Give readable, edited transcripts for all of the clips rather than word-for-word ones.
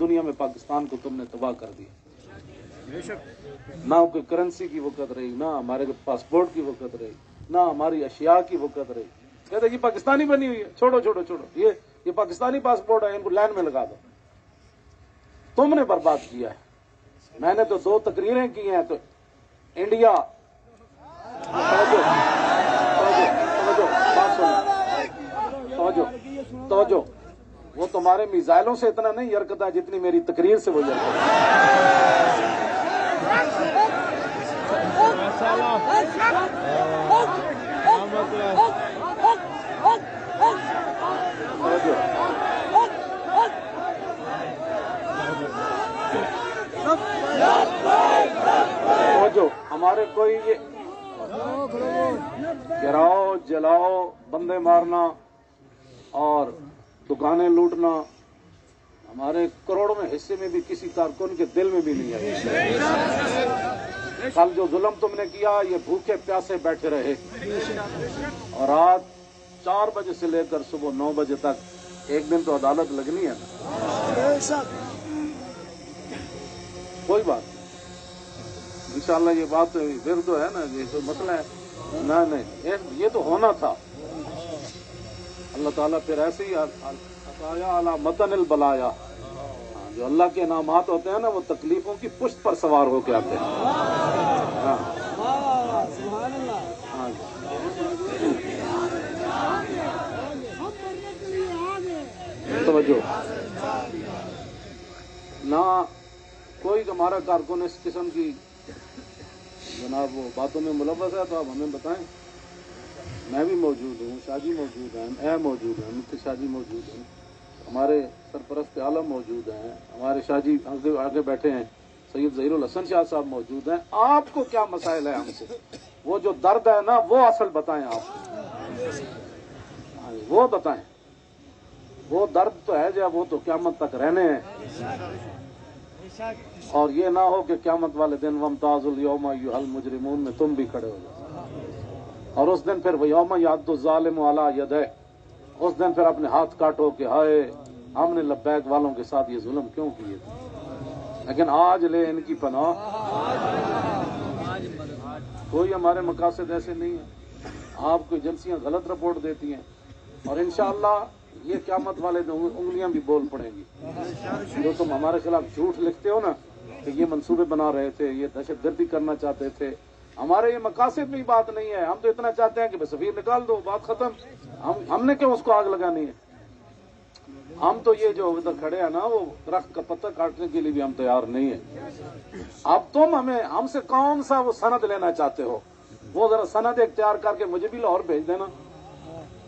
دنیا میں پاکستان کو تم نے تباہ کر دیا. نہ کوئی کرنسی کی وقت رہی، نہ ہمارے پاسپورٹ کی وقت رہی، نہ ہماری اشیاء کی وقت رہی. کہتے یہ پاکستانی بنی ہوئی ہے، چھوڑو چھوڑو چھوڑو، یہ پاکستانی پاسپورٹ ہے، ان کو لائن میں لگا دو. تم نے برباد کیا ہے. میں نے تو 2 تقریریں کی ہیں. تو انڈیا توجہ، وہ تمہارے میزائلوں سے اتنا نہیں یرکتا جتنی میری تقریر سے وہ یرکتا. توجہ، ہمارے کوئی یہ گراؤ جلاؤ، بندے مارنا اور دکانیں لوٹنا ہمارے کروڑوں میں حصے میں بھی کسی کارکن کے دل میں بھی نہیں آئی. کل جو ظلم تم نے کیا، یہ بھوکے پیاسے بیٹھے رہے اور رات 4 بجے سے لے کر صبح 9 بجے تک. ایک دن تو عدالت لگنی ہے نا. کوئی بات انشاءاللہ یہ بات پھر تو ہے نا، یہ تو مسئلہ ہے. نہیں یہ تو ہونا تھا. اللہ تعالیٰ پھر ایسے ہی عطایا علی متن البلایا، جو اللہ کے انعامات ہوتے ہیں نا وہ تکلیفوں کی پشت پر سوار ہو کے آتے ہیں. توجہ، نہ کوئی ہمارا کارکن اس قسم کی جناب وہ باتوں میں ملوث ہے تو آپ ہمیں بتائیں. میں بھی موجود ہوں، شاہ جی موجود ہیں، اے موجود ہیں، مفتی شاہ جی موجود ہیں، ہمارے سرپرست عالم موجود ہیں، ہمارے شاہ جی آگے بیٹھے ہیں، سید ظہیر الحسن شاہ صاحب موجود ہیں. آپ کو کیا مسائل ہے ہم سے؟ وہ جو درد ہے نا وہ اصل بتائیں آپ، وہ بتائیں. وہ درد تو ہے جب وہ تو قیامت تک رہنے ہیں. اور یہ نہ ہو کہ قیامت والے دن وامتاز الیوم ایھا المجرمون میں تم بھی کھڑے ہو جاؤ. اور اس دن پھر ویوم یعض الظالم علی یدیہ، اس دن پھر اپنے ہاتھ کاٹو کہ ہائے ہم نے لبیک والوں کے ساتھ یہ ظلم کیوں کیے تھے. لیکن آج لے ان کی پناہ. کوئی ہمارے مقاصد ایسے نہیں ہیں. آپ کو ایجنسیاں غلط رپورٹ دیتی ہیں اور انشاءاللہ یہ قیامت والے دن انگلیاں بھی بول پڑیں گی. جو تم ہمارے خلاف جھوٹ لکھتے ہو نا کہ یہ منصوبے بنا رہے تھے، یہ دہشت گردی کرنا چاہتے تھے، ہمارے یہ مقاصد میں بات نہیں ہے. ہم تو اتنا چاہتے ہیں کہ بس سفیر نکال دو، بات ختم. ہم نے کیوں اس کو آگ لگانی ہے؟ ہم تو یہ جو ادھر کھڑے ہیں نا وہ درخت کا پتہ کاٹنے کے لیے بھی ہم تیار نہیں ہیں. اب تم ہم سے کون سا وہ سند لینا چاہتے ہو؟ وہ ذرا سند اختیار کر کے مجھے بھی لاہور بھیج دینا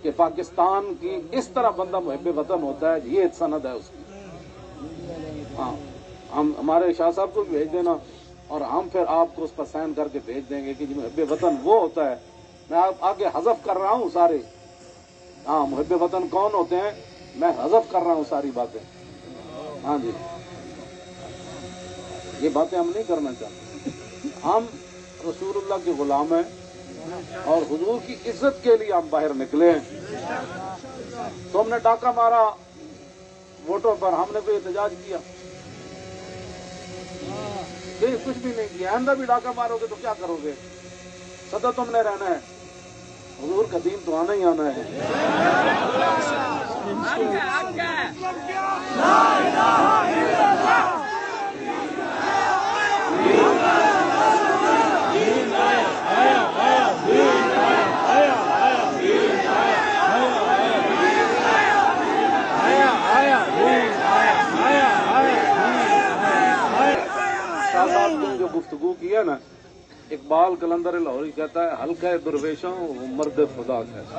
کہ پاکستان کی اس طرح بندہ محب وطن ہوتا ہے، یہ سند ہے اس کی. ہاں، ہم ہمارے شاہ صاحب کو بھی بھیج دینا اور ہم پھر آپ کو اس پر سائن کر کے بھیج دیں گے کہ محب وطن وہ ہوتا ہے. میں آگے حذف کر رہا ہوں سارے. ہاں، محب وطن کون ہوتے ہیں میں حذف کر رہا ہوں ساری باتیں. ہاں جی، یہ باتیں ہم نہیں کرنا چاہتے. ہم رسول اللہ کے غلام ہیں اور حضور کی عزت کے لیے ہم باہر نکلے ہیں. تم نے ڈاکہ مارا ووٹوں پر، ہم نے کوئی احتجاج کیا؟ کچھ بھی نہیں کیا. آئندہ بھی ڈاکہ مارو گے تو کیا کرو گے؟ سدا تم نے رہنا ہے. حضور کا دین تو آنا ہی آنا ہے. جو گفتگو کی ہے نا، اقبال قلندر لاہوری کہتا ہے ہلکا درویشوں وہ مرد خدا کیسا.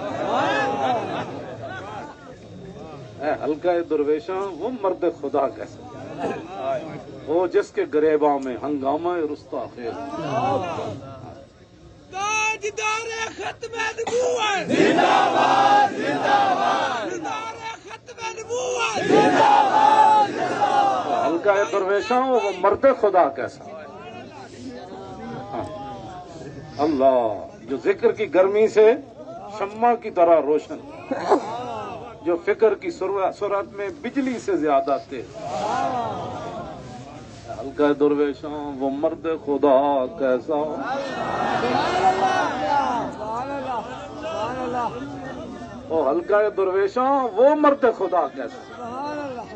ہلکا درویشوں وہ مرد خدا کیسا، وہ جس کے گریباں میں ہنگامہ رستا خیز. تاجدار ختم نبوت زندہ باد، زندہ باد. تاجدار ختم نبوت زندہ باد، زندہ باد. ہلکا درویشوں وہ مرد خدا کیسا. اللہ جو ذکر کی گرمی سے شمع کی طرح روشن، جو فکر کی سرعت میں بجلی سے زیادہ تیز. हल्का दुर्वेशों वो मर्द खुदा कैसा, ओ हल्का दुर्वेशों वो मर्द खुदा कैसा,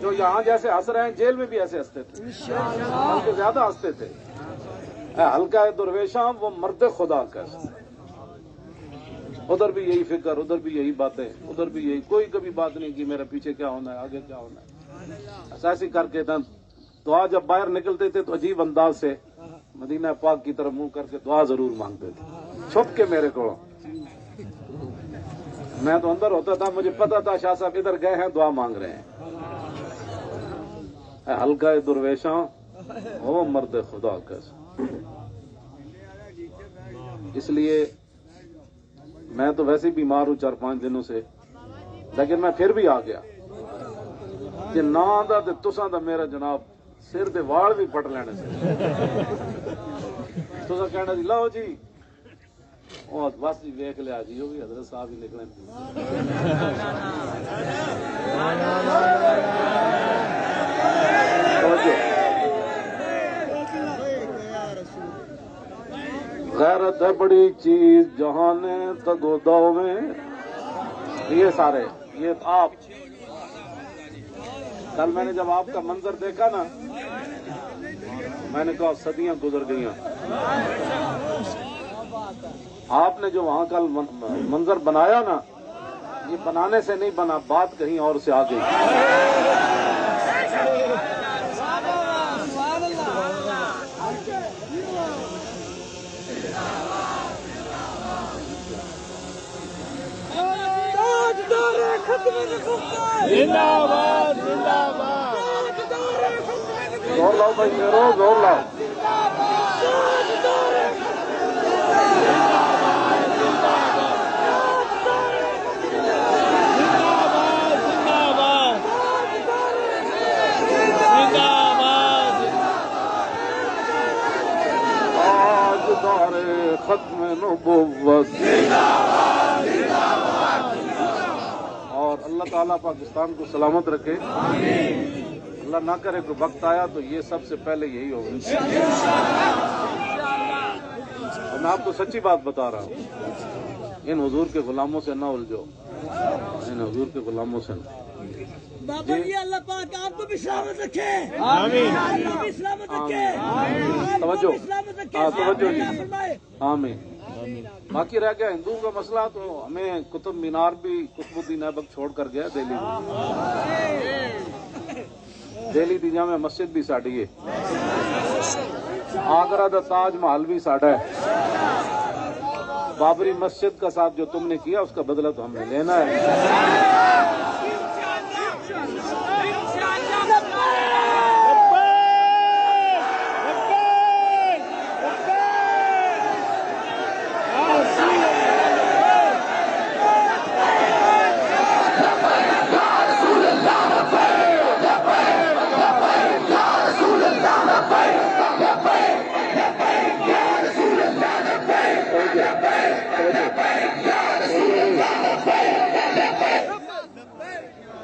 जो यहाँ जैसे हंस रहे हैं जेल में भी ऐसे हंसते थे, बल्कि ज्यादा हंसते थे। हल्का दुर्वेशों वो मर्द खुदा कैसा, उधर भी यही फिक्र, उधर भी यही बातें, उधर भी यही, कोई कभी बात नहीं कि मेरा पीछे क्या होना है, आगे क्या होना है। ऐसी करके दुआ जब बाहर निकलते थे तो अजीब अंदाज से मदीना पाक की तरफ मुंह करके दुआ जरूर मांगते थे, छुप के मेरे को। मैं तो अंदर होता था, मुझे पता था शाह साहब इधर गए हैं, दुआ मांग रहे हैं। हल्का दुर्वेशा वो मर्द खुदा कैसा। इसलिए मैं तो वैसे बीमार हूं 4-5 दिनों से, लेकिन मैं फिर भी आ गया कि ना दा ते तुसां दा मेरा जनाब सिर दे वाल भी पट लेने से तुसां कहना जी लो जी ओ बस जी वेख लिया जी, वो भी हजरत साहब ही निकले। गैरत है बड़ी चीज जहाने तगोदाओ में, ये सारे ये आप। कल मैंने जब आपका मंजर देखा ना, मैंने कहा सदियां गुजर गई। आपने जो वहां कल मंजर बनाया ना, ये बनाने से नहीं बना, बात कहीं और से आ गई। जिंदाबाद जिंदाबाद, जोर लाओ भाई मेरो, जोर लाओ। आज दारे खत्म नबुव्वत, और अल्लाह ताला पाकिस्तान को सलामत रखे। अल्लाह ना करे कोई वक्त आया तो ये सबसे पहले यही होगा। और मैं आपको सच्ची बात बता रहा हूँ, इन हुजूर के गुलामों से ना उलझो, इन हुजूर के गुलामों से ना। बाबा जी अल्लाह पाक आपको भी सलामत रखे, आमीन, आपको भी सलामत रखे, तवज्जो, तवज्जो जी, आमीन। बाकी रह गया हिंदुओं का मसला, तो हमें कुतुब मीनार भी कुतुबुद्दीन ऐबक छोड़ कर गया दिल्ली में। दिल्ली दी जामे मस्जिद भी साड़ी है, आगरा दा ताज महल भी साड़ा है। बाबरी मस्जिद का साथ जो तुमने किया उसका बदला तो हमें लेना है।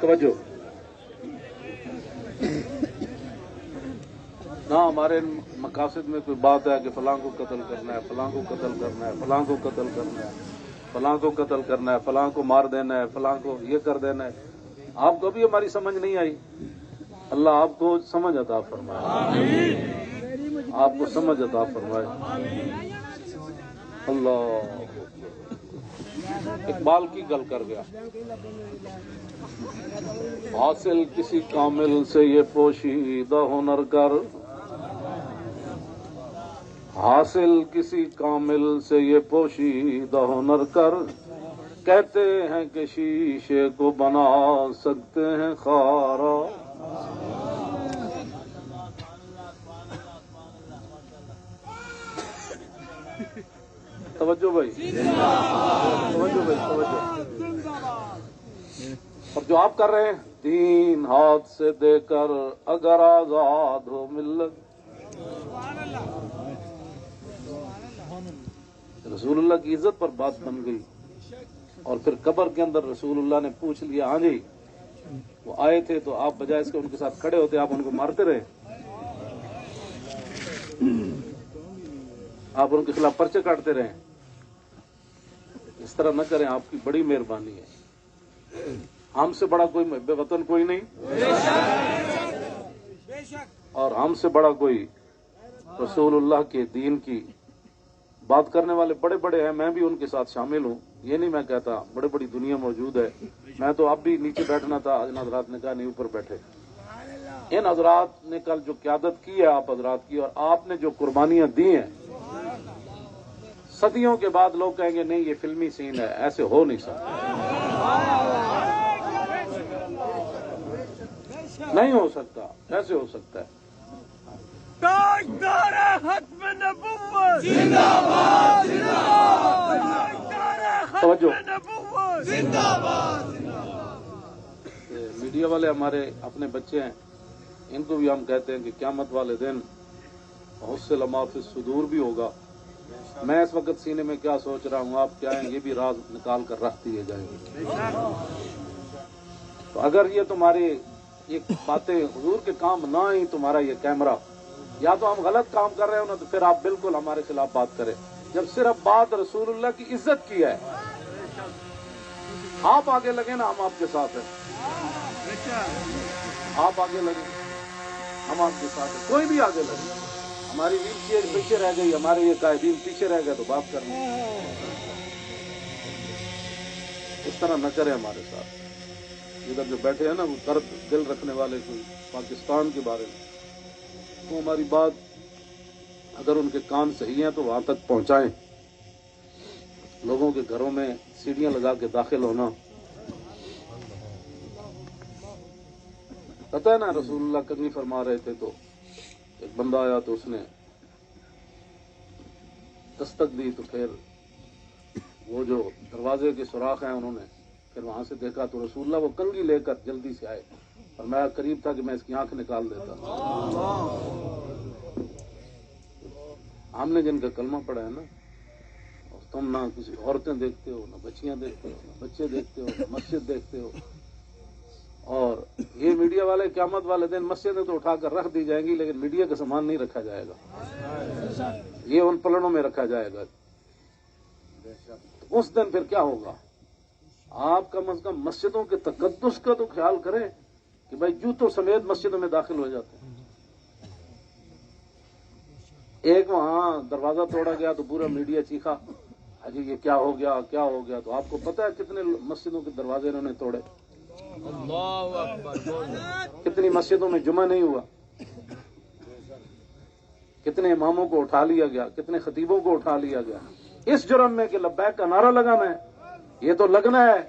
तवज्जो ना, हमारे मकासद में कोई बात है कि फलां को कत्ल करना है, फलां को कत्ल करना है, फलां को कत्ल करना है, फलां को कत्ल करना है, फलां को मार देना है, फलां को ये कर देना है। आपको भी हमारी समझ नहीं आई, अल्लाह आपको समझ अता फरमाए, आपको समझ अता फरमाए। अल्लाह इकबाल की गल कर गया, हासिल किसी कामिल से ये पोशीदा हुनर कर, हासिल किसी कामिल से ये पोशीदा हुनर कर, कहते हैं कि शीशे को बना सकते हैं खारा। तवज्जो भाई, तवज्जो भाई, तवज्जो। और जो आप कर रहे हैं, तीन हाथ से देकर अगर आजाद हो मिल्लत, रसूलुल्लाह की इज्जत पर बात बन गई। और फिर कब्र के अंदर रसूलुल्लाह ने पूछ लिया, हाँ जी वो आए थे तो आप बजाय इसके उनके साथ खड़े होते, आप उनको मारते रहे। आप उनके खिलाफ पर्चे काटते रहें, इस तरह न करें, आपकी बड़ी मेहरबानी है। हमसे बड़ा कोई बेवतन कोई नहीं, और हमसे बड़ा कोई रसूलुल्लाह के दीन की बात करने वाले बड़े बड़े हैं। मैं भी उनके साथ शामिल हूँ, ये नहीं मैं कहता, बड़ी बड़ी दुनिया मौजूद है। मैं तो अब भी नीचे बैठना था, इन हजरात ने कहा नहीं ऊपर बैठे। इन हजरात ने कल जो क़यादत की है आप हजरात की, और आपने जो कुर्बानियां दी हैं, सदियों के बाद लोग कहेंगे नहीं ये फिल्मी सीन है, ऐसे हो नहीं सकता, नहीं हो सकता, कैसे हो सकता है। ताजदार खत्म नबुव्वत जिंदाबाद जिंदाबाद, तवज्जो। जिंदाबाद। मीडिया वाले हमारे अपने बच्चे हैं, इनको भी हम कहते हैं कि क़यामत वाले दिन हुस्सिल मा फी सुदूर भी होगा। मैं इस वक्त सीने में क्या सोच रहा हूँ, आप क्या हैं, ये भी राज निकाल कर रख दिए जाएंगे। तो अगर ये तुम्हारी ये बातें हुजूर के काम ना ही, तुम्हारा ये कैमरा, या तो हम गलत काम कर रहे हो ना, तो फिर आप बिल्कुल हमारे खिलाफ बात करें। जब सिर्फ बात रसूलुल्लाह की इज्जत की है, आप आगे लगे ना, हम आपके साथ हैं। आप आगे लगे, हम आपके साथ हैं। कोई भी आगे लगे, हमारी व्हील चेयर पीछे रह गई, हमारे ये कायदीन पीछे रह गए, तो बात करनी। इस तरह न करें हमारे साथ। इधर जो बैठे हैं ना, वो दर्द दिल रखने वाले कोई पाकिस्तान के बारे में, तो हमारी बात अगर उनके कान सही हैं तो वहां तक पहुंचाएं। लोगों के घरों में सीढ़ियां लगा के दाखिल होना, पता है ना, रसूलुल्लाह कंघी फरमा रहे थे तो एक बंदा आया, तो उसने दस्तक दी, तो फिर वो जो दरवाजे के सुराख हैं उन्होंने फिर वहां से देखा, तो रसूलुल्लाह वो कंघी लेकर जल्दी से आए, और मैं करीब था कि मैं इसकी आंख निकाल देता। हमने जिनका कलमा पढ़ा है ना, और तुम ना किसी औरतें देखते हो, ना बच्चियां देखते हो, ना बच्चे देखते हो, ना मस्जिद देखते हो। और ये मीडिया वाले क़यामत वाले दिन मस्जिदें तो उठाकर रख दी जाएंगी, लेकिन मीडिया का सामान नहीं रखा जाएगा, ये उन पलड़ों में रखा जाएगा। तो उस दिन फिर क्या होगा? आप कम अज कम मस्जिदों के तकद्दुस का तो ख्याल करें कि भाई जूतों समेत मस्जिदों में दाखिल हो जाते हैं। एक वहां दरवाजा तोड़ा गया तो पूरा मीडिया चीखा, अजी ये क्या हो गया, क्या हो गया। तो आपको पता है कितने मस्जिदों के दरवाजे इन्होंने तोड़े, कितनी मस्जिदों में जुमा नहीं हुआ, कितने इमामों को उठा लिया गया, कितने खतीबों को उठा लिया गया, इस जुर्म में कि लब्बैक का नारा लगाना है। ये तो लगना है।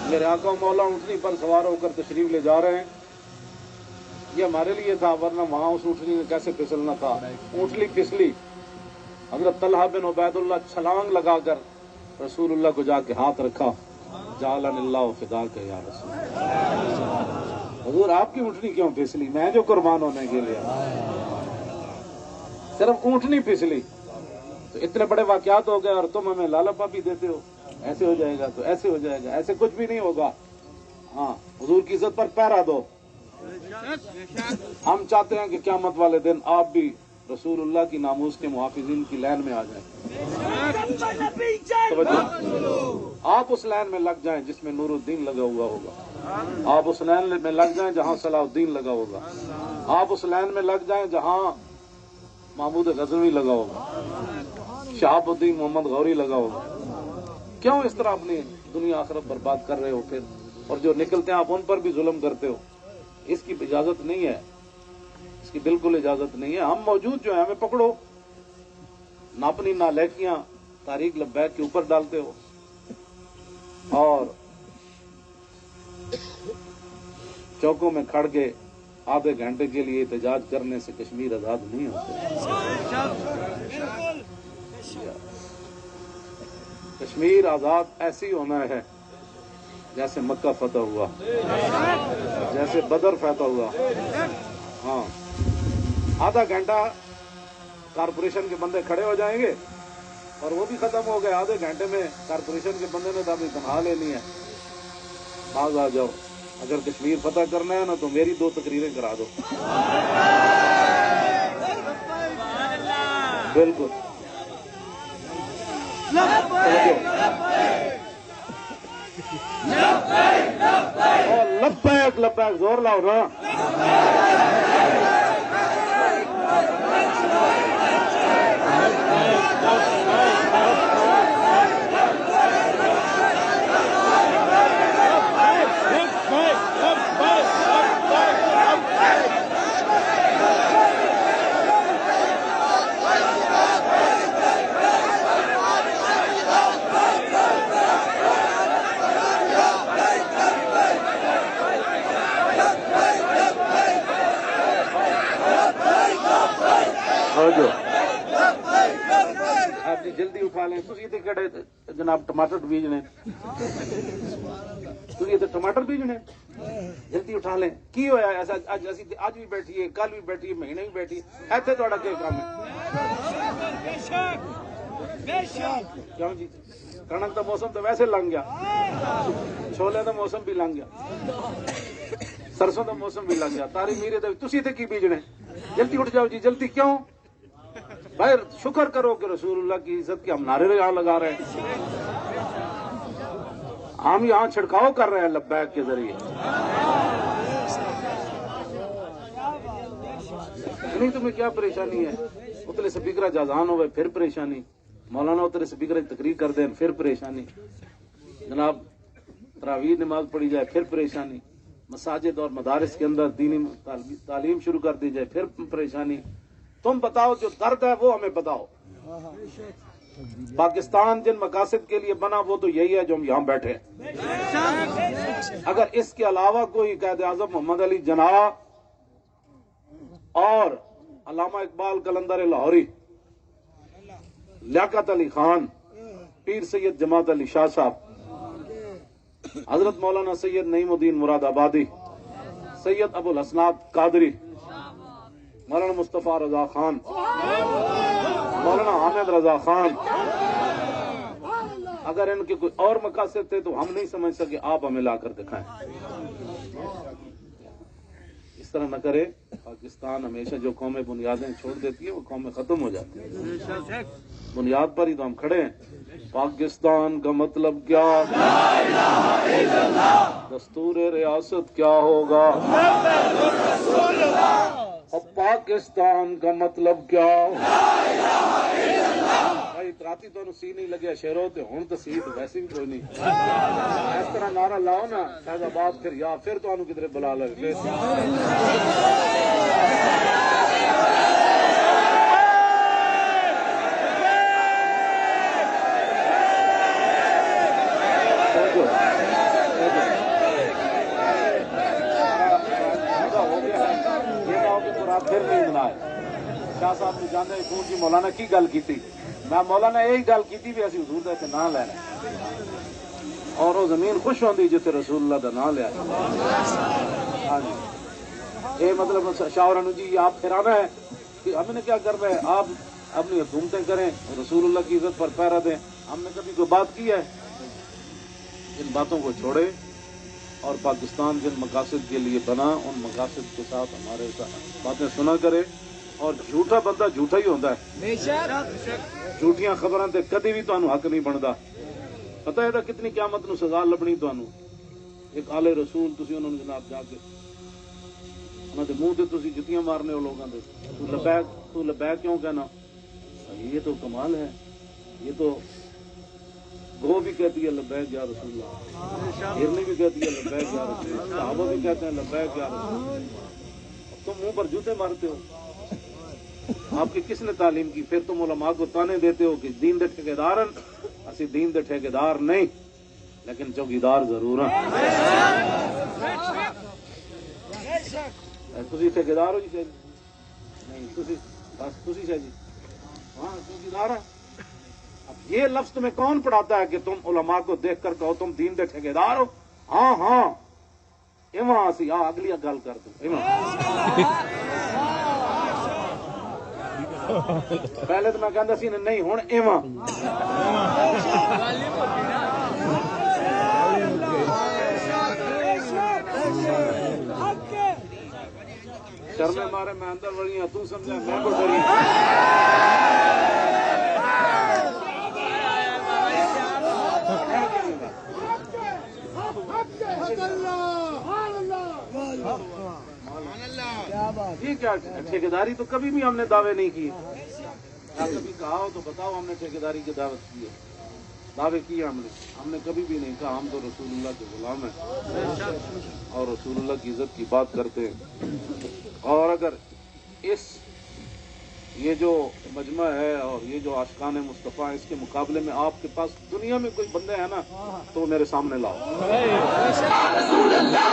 मेरे आका मौला ऊँटनी पर सवार होकर तशरीफ ले जा रहे हैं। ये हमारे लिए था, वरना वहां उस ऊँटनी में कैसे फिसलना था। ऊँटनी फिसली, हजरत तलहा बिन उबैदुल्लाह छलांग लगाकर रसूलुल्लाह को जाके हाथ रखा, जालनिल्लाहु फिदाक या रसूल। हुजूर आपकी ऊँटनी क्यों फिसली? मैं जो कुर्बान होने के लिए, सिर्फ ऊँटनी फिसली तो इतने बड़े वाकयात हो गए, और तुम हमें लालपा भी देते हो, ऐसे हो जाएगा तो ऐसे हो जाएगा। ऐसे कुछ भी नहीं होगा। हाँ, हुजूर की इज्जत पर पहरा दो। हम चाहते हैं कि क़यामत वाले दिन आप भी रसूलुल्लाह की नामूस के मुहाफिजीन की लाइन में आ जाएं। आप उस लाइन में लग जाएं जिसमें नूरुद्दीन लगा हुआ होगा। आप उस लाइन में लग जाएं जहां सलाहुद्दीन लगा होगा। आप उस लाइन में लग जाएं जहां महमूद गजनवी लगा होगा, शहाबुद्दीन मोहम्मद गौरी लगा होगा। क्यों इस तरह अपनी दुनिया आखिरत बर्बाद कर रहे हो फिर, और जो निकलते हैं आप उन पर भी जुल्म करते हो। इसकी इजाजत नहीं है, इसकी बिल्कुल इजाजत नहीं है। हम मौजूद जो है हमें पकड़ो, ना अपनी नालायकियां तारीख लब्बैक के ऊपर डालते हो, और चौकों में खड़ के आधे घंटे के लिए एहतजाज करने से कश्मीर आजाद नहीं होता। कश्मीर आजाद ऐसी होना है जैसे मक्का फतह हुआ, जैसे बदर फतह हुआ। हाँ, आधा घंटा कारपोरेशन के बंदे खड़े हो जाएंगे और वो भी खत्म हो गए। आधे घंटे में कारपोरेशन के बंदे ने तो अपनी तनख्वाह लेनी है, बाज आ जाओ। अगर कश्मीर फतह करना है ना तो मेरी 2 तकरीरें करा दो। बिल्कुल लब्बैक लब्बैक, जोर लाओ ना। आप जी जल्दी उठा लें। तुसीं कड़े जनाब टमाटर बीजने, तुसीं टमाटर बीजने, जल्दी उठा लें। की होया ऐसा? अज भी बैठिए, कल भी बैठिए, महीने भी बैठिए, इत्थे तुहाडा क्या काम है? क्यों जी? कणक का मौसम तो वैसे लंघ गया, छोले का मौसम भी लंघ गया, सरसों का मौसम भी लंघ गया, तारी मीरे तुसीं की बीजने? जल्दी उठ जाओ जी, जल्दी। क्यों भाई? शुक्र करो कि रसूलुल्लाह की इज्जत के हम नारे यहाँ लगा रहे हैं, हम यहाँ छिड़काव कर रहे हैं लब्बैक के जरिए। नहीं तुम्हें क्या परेशानी है? उतले स्पीकर जाजान हो फिर परेशानी, मौलाना उतले स्पीकर तकरीर कर दें फिर परेशानी, जनाब तरावीह नमाज पढ़ी जाए फिर परेशानी, मसाजिद और मदारिस के अंदर दीनी तालीम शुरू कर दी जाए फिर परेशानी। तुम बताओ, जो दर्द है वो हमें बताओ। पाकिस्तान जिन मकासद के लिए बना वो तो यही है जो हम यहाँ बैठे हैं। अगर इसके अलावा कोई कायद आज़म मोहम्मद अली जिन्ना और अल्लामा इकबाल कलंदर लाहौरी, लियाकत अली खान, पीर सैयद जमात अली शाह साहब, हजरत मौलाना सैयद नईमुद्दीन मुरादाबादी, सैयद अबुल हसनात कादरी, मौलाना मुस्तफा रजा खान, मौलाना हामिद रजा खान, अगर इनके कोई और मकासद थे तो हम नहीं समझ सके, आप हमें लाकर दिखाएं। इस तरह न करे। पाकिस्तान हमेशा जो कौमें बुनियादें छोड़ देती है वो कौमें खत्म हो जाती है। बुनियाद पर ही तो हम खड़े हैं। पाकिस्तान का मतलब क्या? दस्तूर रियासत क्या होगा? और पाकिस्तान का मतलब क्या? भाई राती तो सी नहीं लगे शेरों ते हुण तो सी तो वैसे भी कोई नहीं। इस तरह नारा लाओ ना फैजाबाद फिर, या फिर तो किधरे बुला लगे। फिर नहीं बनाए। शाह साहब ने जाने खून की मौलाना की गल की, मैं मौलाना यही गल की भी असी हजूर का इत्थे नाम लैना, और वो जमीन खुश होंदी जिथे रसूलुल्लाह का नाम लिया। हाँ जी, ये मतलब शाहरानू जी आप फिर आना है कि हमने क्या कर रहे हैं, आप अपनी हुकूमतें करें, रसूलुल्लाह की इज्जत पर पैरा दें। हमने कभी कोई बात की है? इन बातों को छोड़े और पाकिस्तान जिन मकासद के लिए बना उन मकासद के साथ हमारे साथ बातें सुना करे। और झूठा बंदा झूठा ही होता है, झूठियां खबरां ते कभी भी तुहानू हक नहीं बनता। पता है कितनी क़यामत नू सजा लभनी तुहानू। एक आले रसूल तुसी उन्होंने जनाब जाके उन्होंने मुंह ते तुसी जुतियां मारने हो लोगों दे, तू लबैक क्यों कहना? ये तो कमाल है, ये तो گو بھی کہتی ہے لبیک یا رسول اللہ، ہرنی بھی کہتی ہے لبیک یا رسول اللہ، صحابہ بھی کہتے ہیں لبیک یا رسول اللہ۔ تم منہ پر جوتے مارتے ہو، آپ کی کس نے تعلیم کی؟ پھر تم علماء کو تانے دیتے ہو کہ دین دے ٹھیکیدار ہیں، اسی دین دے ٹھیکیدار نہیں لیکن چوکیدار ضرور ہیں۔ تسی ٹھیکیدار ہو جی شاہ جی؟ نہیں، تسی بس تسی شاہ جی ہاں چوکیدار ہیں۔ اب یہ لفظ تمہیں کون پڑھاتا ہے کہ تم علماء کو دیکھ کر کہو تم دین دے ٹھیکیدار ہو؟ ہاں ہاں ایواں سی اگلی گل کر دوں پہلے تو میں کہتا سی نہیں ہوں ایواں شرمے مارے میں اندر بڑی ہوں، تو سمجھا میں کو ڈری یہ کیا ٹھیکیداری تو کبھی بھی ہم نے دعوے نہیں کیے۔ کبھی کہا ہو تو بتاؤ ہم نے ٹھیکیداری کی دعوت کی ہے؟ دعوے کیے ہم نے کبھی بھی نہیں کہا ہم تو رسول اللہ کے غلام ہیں اور رسول اللہ کی عزت کی بات کرتے ہیں۔ اور اگر یہ جو مجمع ہے اور یہ جو عاشقان مصطفیٰ اس کے مقابلے میں آپ کے پاس دنیا میں کوئی بندے ہیں نا تو میرے سامنے لاؤ۔ رسول اللہ